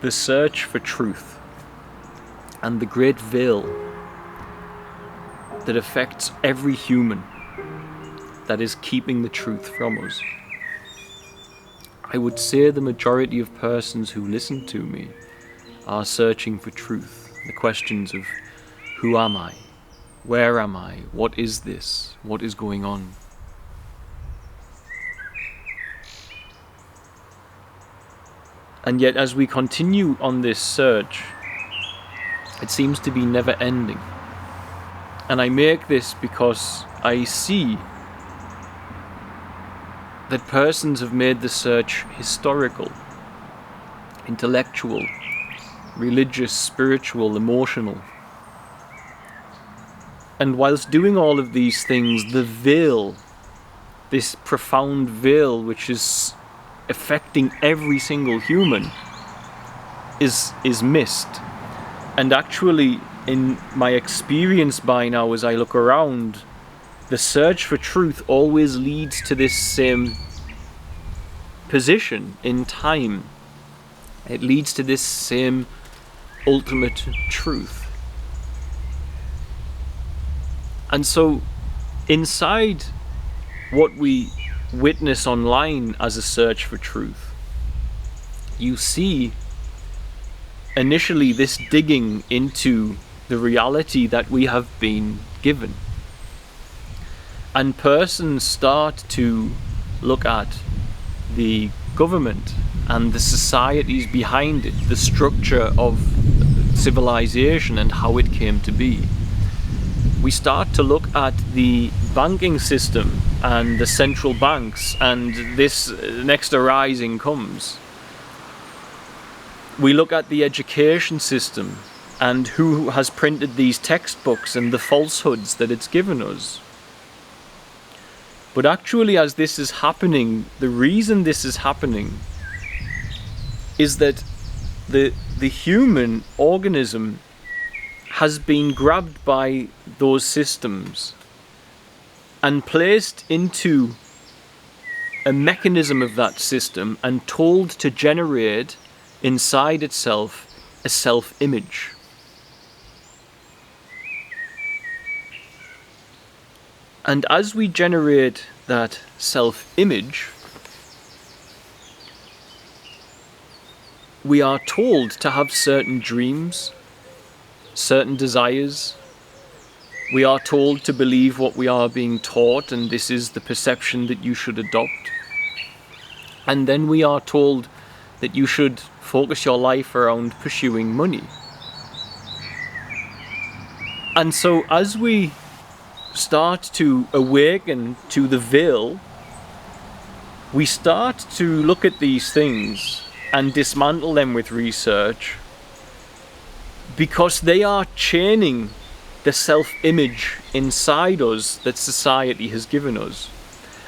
the search for truth and the great veil that affects every human that is keeping the truth from us. I would say the majority of persons who listen to me are searching for truth. The questions of who am I? Where am I? What is this? What is going on? And yet as we continue on this search, it seems to be never ending. And I make this because I see that persons have made the search historical, intellectual, religious, spiritual, emotional. And whilst doing all of these things, the veil, this profound veil which is affecting every single human, is missed. And actually, in my experience by now, as I look around, the search for truth always leads to this same position in time. It leads to this same ultimate truth. And so, inside what we witness online as a search for truth, you see initially this digging into the reality that we have been given. And persons start to look at the government and the societies behind it, the structure of civilization and how it came to be. We start to look at the banking system and the central banks, and this next arising comes. We look at the education system and who has printed these textbooks and the falsehoods that it's given us. But actually, as this is happening, the reason this is happening is that the human organism has been grabbed by those systems and placed into a mechanism of that system and told to generate inside itself a self-image. And as we generate that self-image, we are told to have certain dreams, certain desires. We are told to believe what we are being taught, and this is the perception that you should adopt. And then we are told that you should focus your life around pursuing money. And so as we start to awaken to the veil, we start to look at these things and dismantle them with research, because they are chaining the self-image inside us that society has given us.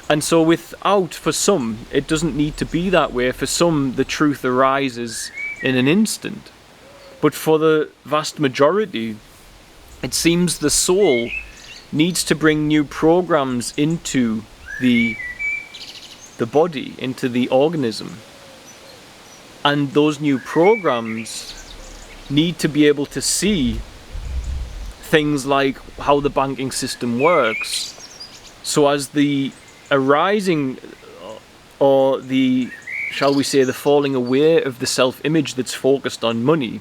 And so for some, it doesn't need to be that way. For some, the truth arises in an instant. But for the vast majority, it seems the soul needs to bring new programs into the body, into the organism. And those new programs need to be able to see things like how the banking system works. So as the arising, or the, shall we say, the falling away of the self-image that's focused on money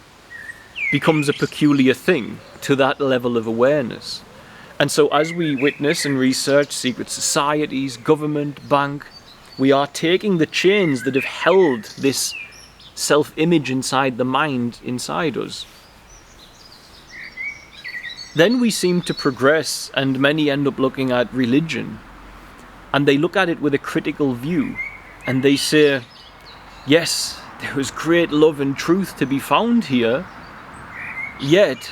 becomes a peculiar thing to that level of awareness. And so as we witness and research secret societies, government, bank, we are taking the chains that have held this self-image inside the mind inside us. Then we seem to progress, and many end up looking at religion, and they look at it with a critical view, and they say, yes, there is great love and truth to be found here, yet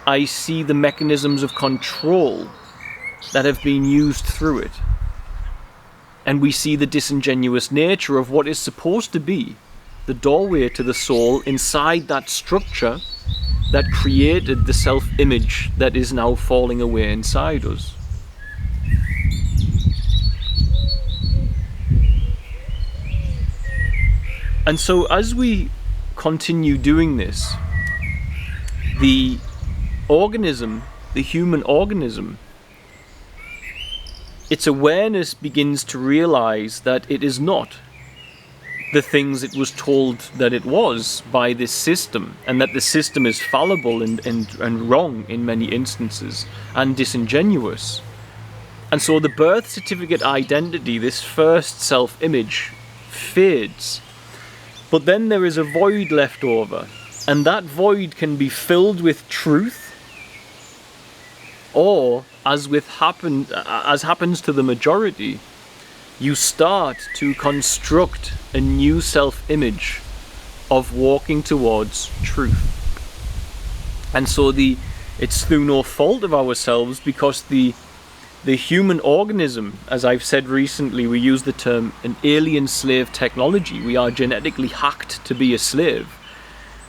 I see the mechanisms of control that have been used through it. And we see the disingenuous nature of what is supposed to be the doorway to the soul inside that structure that created the self-image that is now falling away inside us. And so as we continue doing this, the organism, the human organism, its awareness begins to realize that it is not the things it was told that it was by this system, and that the system is fallible and wrong in many instances, and disingenuous. And so the birth certificate identity, this first self-image, fades. But then there is a void left over, and that void can be filled with truth, or, as happens to the majority, you start to construct a new self-image of walking towards truth. And so it's through no fault of ourselves, because the human organism, as I've said recently, we use the term an alien slave technology. We are genetically hacked to be a slave.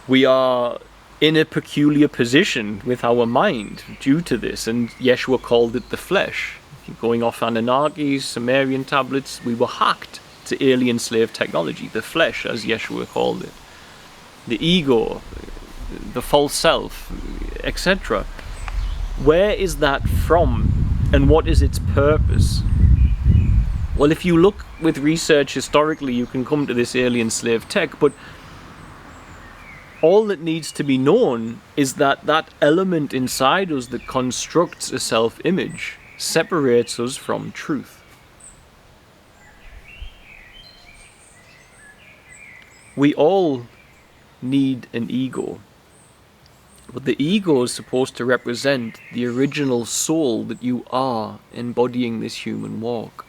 We are in a peculiar position with our mind due to this, and Yeshua called it the flesh. Going off Anunnaki, Sumerian tablets, we were hacked to alien slave technology, the flesh, as Yeshua called it, the ego, the false self, etc. Where is that from, and what is its purpose? Well, if you look with research historically, you can come to this alien slave tech, but all that needs to be known is that that element inside us that constructs a self-image separates us from truth. We all need an ego, but the ego is supposed to represent the original soul that you are embodying this human walk.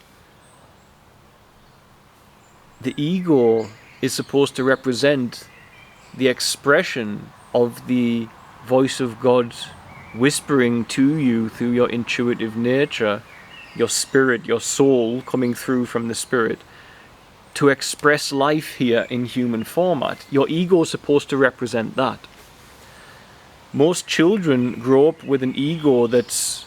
The ego is supposed to represent the expression of the voice of God whispering to you through your intuitive nature, your spirit, your soul coming through from the spirit, to express life here in human format. Your ego is supposed to represent that. Most children grow up with an ego that's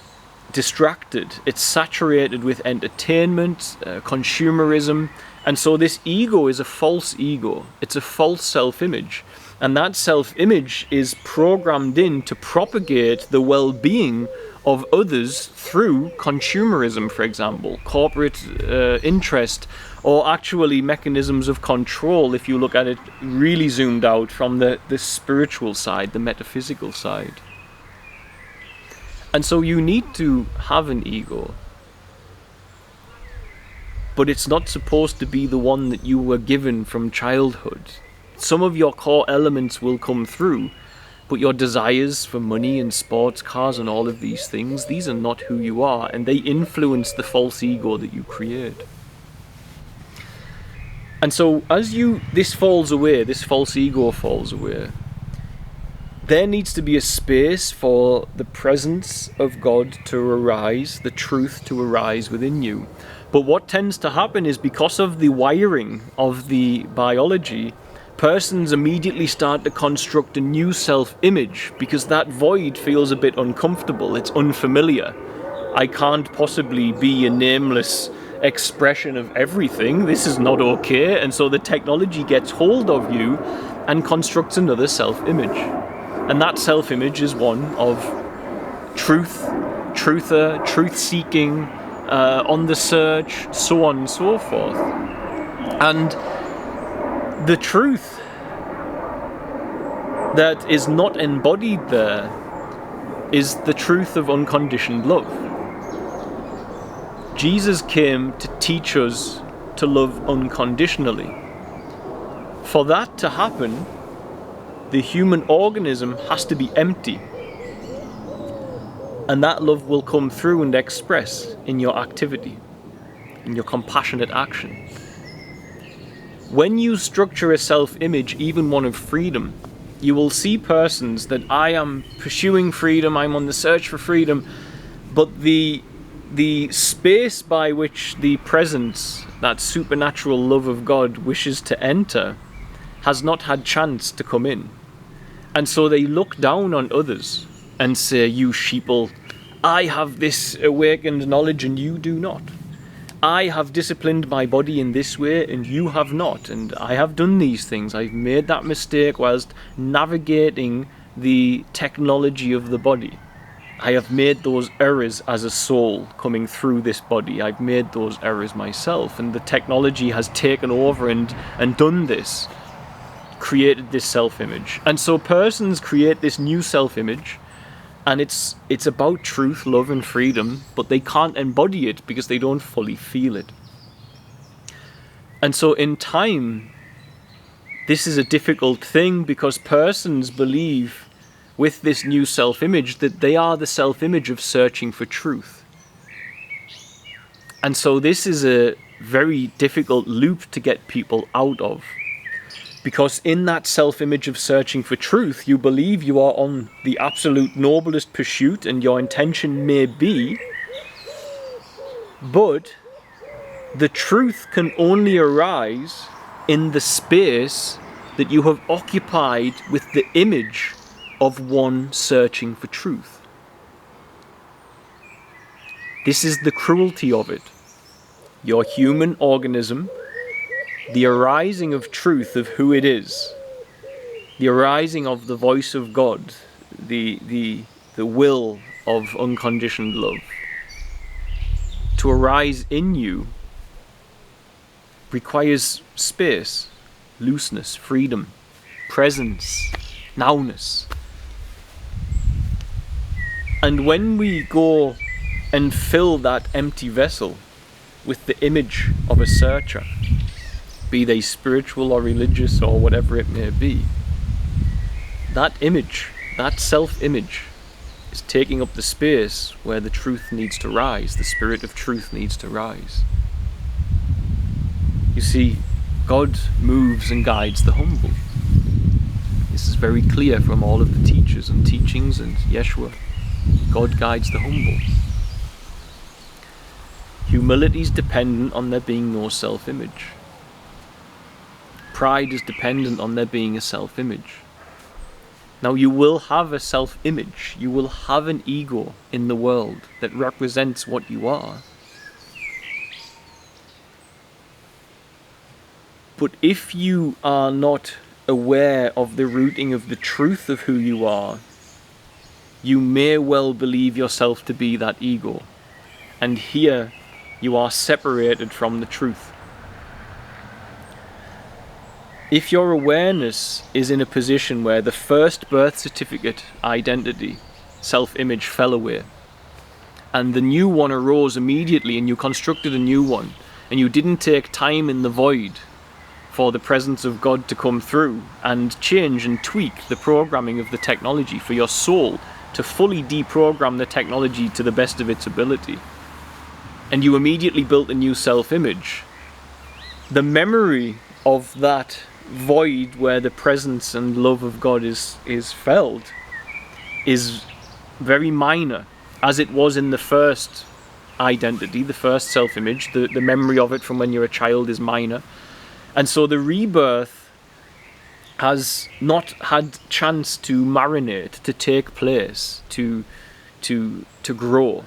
distracted. It's saturated with entertainment, consumerism, and so this ego is a false ego. It's a false self-image. And that self-image is programmed in to propagate the well-being of others through consumerism, for example, corporate interest, or actually mechanisms of control, if you look at it really zoomed out from the spiritual side, the metaphysical side. And so you need to have an ego, but it's not supposed to be the one that you were given from childhood. Some of your core elements will come through, but your desires for money and sports cars and all of these things, these are not who you are, and they influence the false ego that you create. And so as this falls away, this false ego falls away, there needs to be a space for the presence of God to arise, the truth to arise within you. But what tends to happen is, because of the wiring of the biology, persons immediately start to construct a new self-image, because that void feels a bit uncomfortable, it's unfamiliar. I can't possibly be a nameless expression of everything, this is not okay, and so the technology gets hold of you and constructs another self-image. And that self-image is one of truth, truther, truth-seeking, on the search, so on and so forth. And the truth that is not embodied there is the truth of unconditioned love. Jesus came to teach us to love unconditionally. For that to happen, the human organism has to be empty. And that love will come through and express in your activity, in your compassionate action. When you structure a self-image, even one of freedom, you will see persons that I am pursuing freedom, I'm on the search for freedom, but the space by which the presence, that supernatural love of God wishes to enter, has not had chance to come in. And so they look down on others and say, you sheeple, I have this awakened knowledge and you do not. I have disciplined my body in this way and you have not, and I have done these things. I've made that mistake whilst navigating the technology of the body. I have made those errors as a soul coming through this body. I've made those errors myself, and the technology has taken over and done this, created this self-image. And so persons create this new self-image, and it's about truth, love and freedom, but they can't embody it because they don't fully feel it. And so in time, this is a difficult thing because persons believe with this new self-image that they are the self-image of searching for truth. And so this is a very difficult loop to get people out of. Because in that self-image of searching for truth, you believe you are on the absolute noblest pursuit and your intention may be, but the truth can only arise in the space that you have occupied with the image of one searching for truth. This is the cruelty of it. Your human organism, the arising of truth of who it is, the arising of the voice of God, the will of unconditioned love, to arise in you requires space, looseness, freedom, presence, nowness. And when we go and fill that empty vessel with the image of a searcher, be they spiritual or religious or whatever it may be, that image, that self-image, is taking up the space where the truth needs to rise, the spirit of truth needs to rise. You see, God moves and guides the humble. This is very clear from all of the teachers and teachings and Yeshua. God guides the humble. Humility is dependent on there being no self-image. Pride is dependent on there being a self-image. Now you will have a self-image, you will have an ego in the world that represents what you are. But if you are not aware of the rooting of the truth of who you are, you may well believe yourself to be that ego. And here you are separated from the truth. If your awareness is in a position where the first birth certificate identity, self-image, fell away, and the new one arose immediately and you constructed a new one, and you didn't take time in the void for the presence of God to come through and change and tweak the programming of the technology for your soul to fully deprogram the technology to the best of its ability, and you immediately built a new self-image, the memory of that void where the presence and love of God is felt is very minor, as it was in the first identity, the first self-image. The memory of it from when you're a child is minor, and so the rebirth has not had chance to marinate, to take place, to grow,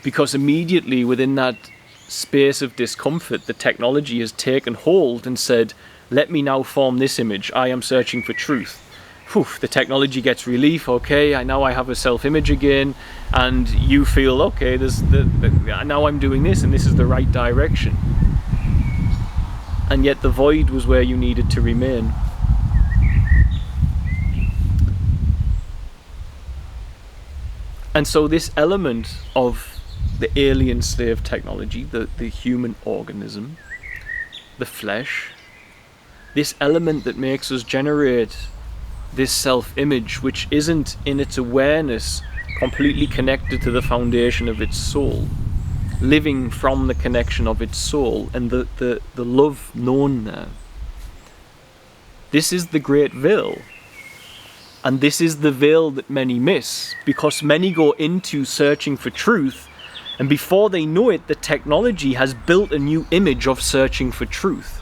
because immediately within that space of discomfort the technology has taken hold and said, let me now form this image. I am searching for truth. Whew, the technology gets relief. Okay, now I have a self-image again, and you feel okay. Now I'm doing this, and this is the right direction. And yet the void was where you needed to remain. And so this element of the alien slave technology, the human organism, the flesh, this element that makes us generate this self-image, which isn't in its awareness completely connected to the foundation of its soul, living from the connection of its soul and the love known there. This is the great veil. And this is the veil that many miss, because many go into searching for truth, and before they know it, the technology has built a new image of searching for truth.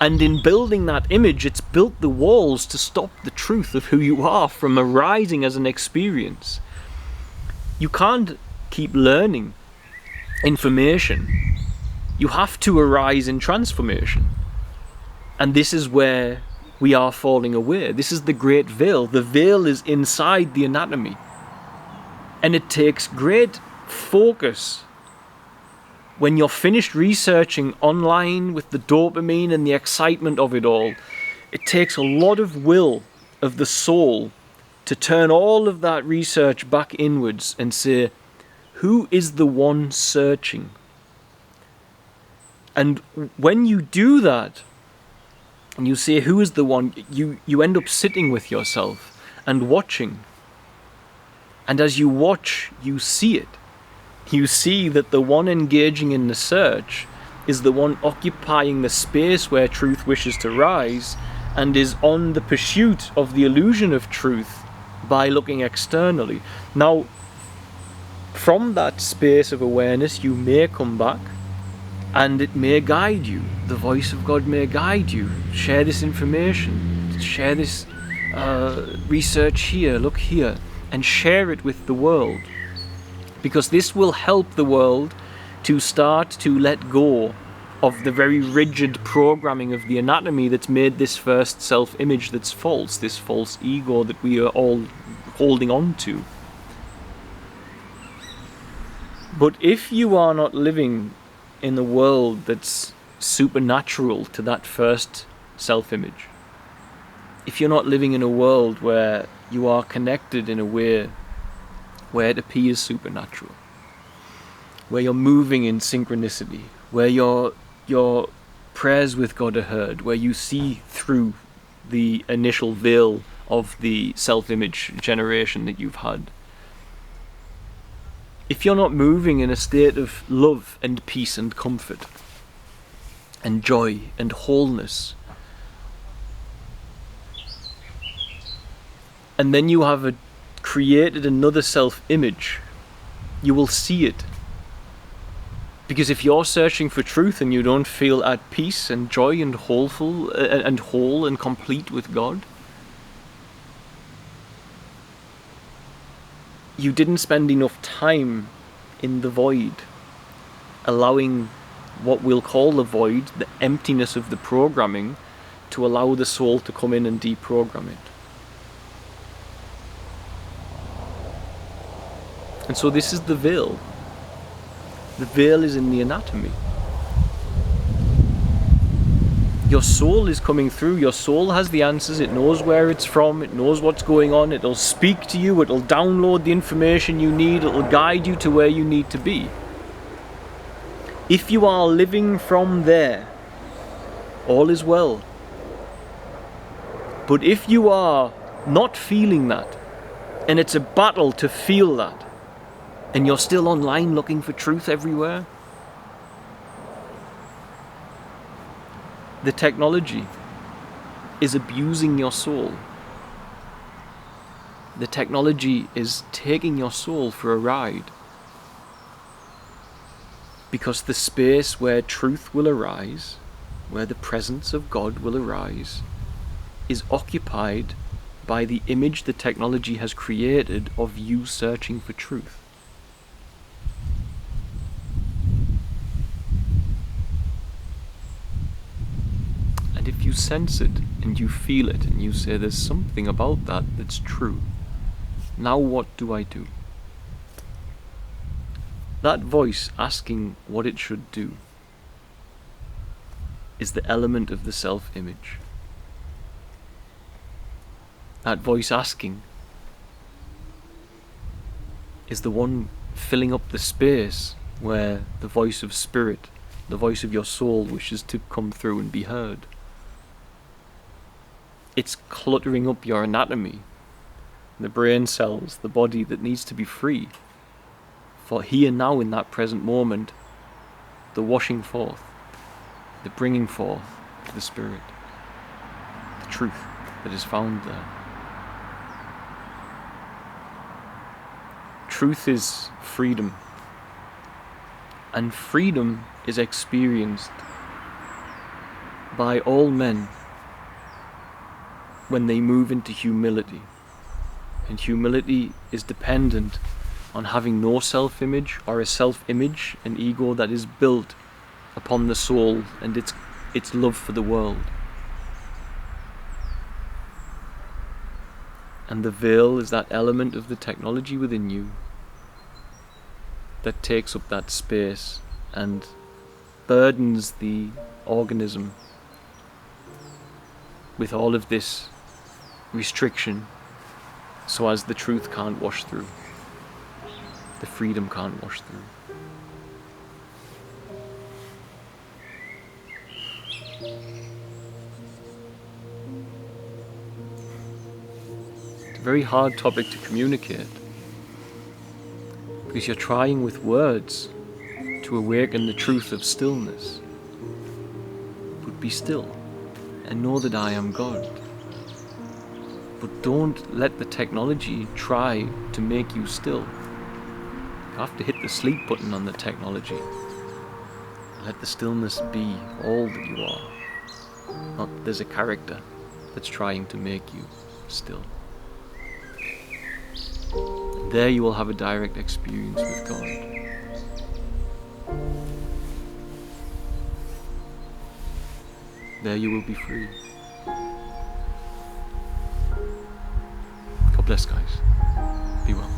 And in building that image, it's built the walls to stop the truth of who you are from arising as an experience. You can't keep learning information You have to arise in transformation. And this is where we are falling away. This is the great veil. The veil is inside the anatomy. And it takes great focus when you're finished researching online with the dopamine and the excitement of it all. It takes a lot of will of the soul to turn all of that research back inwards and say, who is the one searching? And when you do that, and you say, who is the one, you end up sitting with yourself and watching. And as you watch, you see it. You see that the one engaging in the search is the one occupying the space where truth wishes to rise, and is on the pursuit of the illusion of truth by looking externally. Now, from that space of awareness, you may come back, and it may guide you. The voice of God may guide you. Share this information. Share this research here. Look here. And share it with the world. Because this will help the world to start to let go of the very rigid programming of the anatomy that's made this first self-image that's false, this false ego that we are all holding on to. But if you are not living in a world that's supernatural to that first self-image, if you're not living in a world where you are connected in a way where it appears supernatural, where you're moving in synchronicity, where your prayers with God are heard, where you see through the initial veil of the self-image generation that you've had, if you're not moving in a state of love and peace and comfort and joy and wholeness, and then you have created another self-image, you will see it. Because if you're searching for truth and you don't feel at peace and joy and whole and complete with God, you didn't spend enough time in the void, allowing what we'll call the void, the emptiness of the programming, to allow the soul to come in and deprogram it. And so this is the veil. The veil is in the anatomy. Your soul is coming through. Your soul has the answers. It knows where it's from. It knows what's going on. It'll speak to you. It'll download the information you need. It'll guide you to where you need to be. If you are living from there, all is well. But if you are not feeling that, and it's a battle to feel that, and you're still online looking for truth everywhere, the technology is abusing your soul. The technology is taking your soul for a ride. Because the space where truth will arise, where the presence of God will arise, is occupied by the image the technology has created of you searching for truth. And if you sense it and you feel it and you say there's something about that that's true, now what do I do? That voice asking what it should do is the element of the self-image. That voice asking is the one filling up the space where the voice of spirit, the voice of your soul, wishes to come through and be heard. It's cluttering up your anatomy, the brain cells, the body that needs to be free. For here now in that present moment, the washing forth, the bringing forth of the Spirit, the truth that is found there. Truth is freedom, and freedom is experienced by all men when they move into humility. And humility is dependent on having no self-image, or a self-image, an ego that is built upon the soul and its love for the world. And the veil is that element of the technology within you that takes up that space and burdens the organism with all of this restriction, so as the truth can't wash through, the freedom can't wash through. It's a very hard topic to communicate, because you're trying with words to awaken the truth of stillness. But be still and know that I am God. But don't let the technology try to make you still. You have to hit the sleep button on the technology. Let the stillness be all that you are. Not there's a character that's trying to make you still. And there you will have a direct experience with God. There you will be free. God bless, guys. Be well.